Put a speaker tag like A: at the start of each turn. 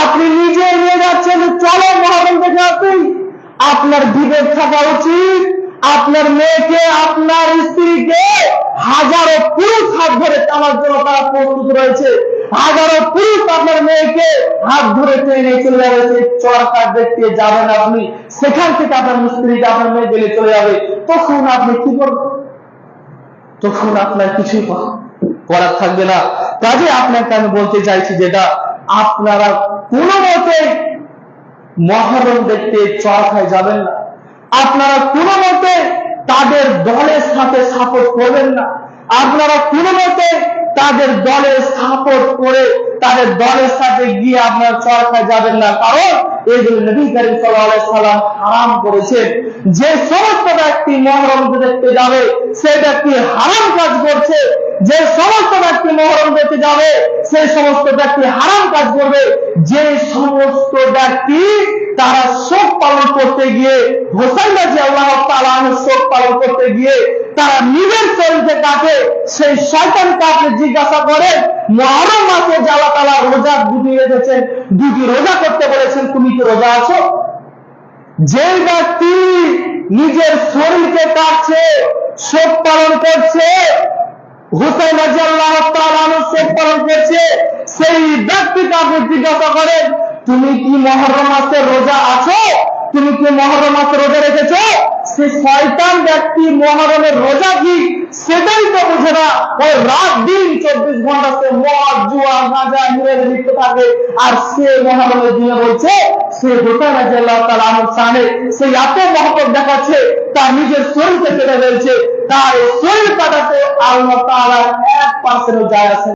A: আপনি নিজে নিয়ে যাচ্ছেন, চলো মহরম দেখে আসি। আপনার বিবেক থাকা উচিত। আপনার মেয়েকে, আপনার স্ত্রীকে হাজারো পুরুষ হাত ধরে টানার জন্য তারা প্রস্তুত রয়েছে। হাজারো পুরুষ আপনার মেয়েকে হাত ধরে টেনে চলে যাবে, চরকা দেখতে যাবেন আপনি, সেখান থেকে আপনার স্ত্রীকে আপনার মেয়ে গেলে চলে যাবে। তখন আপনি কি করবেন? তখন আপনার কিছুই করার থাকবে না। কাজে আপনাকে আমি বলতে চাইছি যেটা, আপনারা কোনো মতে মহরম দেখতে চরকায় যাবেন না। আপনারা কোনো মতে তাদের দলের সাথে সাপোর্ট করবেন না। আপনারা কোনো মতে তাদের দলে সাপোর্ট করে তাদের দলের সাথে গিয়ে আপনারা চরকায় যাবেন না। কারণ এগুলো নবী করিম সাল্লাল্লাহু আলাইহি ওয়াসাল্লাম হারাম করেছেন। যে সমস্ত ব্যক্তি মহরম দেখতে যাবে সে ব্যক্তি হারাম কাজ করছে। যে সমস্ত ব্যক্তি মহরম দেখতে যাবে সেই সমস্ত ব্যক্তি হারাম কাজ করবে। যে সমস্ত ব্যক্তি তারা শোক পালন করতে গিয়ে, হোসেন রাদিয়াল্লাহু তাআলা আনহু শোক পালন করতে গিয়ে তারা নিজের চরিত্রে কাটে, সেই শয়তানকে আপনি জিজ্ঞাসা করেন, মুহররম মাসে যে আল্লাহ তাআলা রোজা দুটি রেখেছেন, দুটি রোজা করতে বলেছেন, তুমি কি রোজা আছো? যে ব্যক্তি নিজের শরীরকে কাটছে, শোক পালন করছে, হোসেন রাদিয়াল্লাহু তাআলা আনহু শোক পালন করছে, সেই ব্যক্তিকে আপনি জিজ্ঞাসা করেন, তুমি কি মুহররম মাসে রোজা আছো? তুমি কি মুহররম মাসে রোজা রেখেছো? সে শয়তান ব্যক্তি মুহররমের রোজা কি সেটাই তো বুঝে না। ওই রাত দিন 24 ঘন্টা সে মদ, জুয়া, গাঁজা, হিরের লিপ্ত থাকে, আর সে মুহররমের দিনে বলছে সে হোসেন রাদিয়াল্লাহু তাআলা আনহু সামনে সে এত মহব্বত দেখাচ্ছে, তার নিজের শরীরকে কেটে ফেলছে। তার শরীর কাটাতে আল্লাহ তাআলা 1% যায় আসে।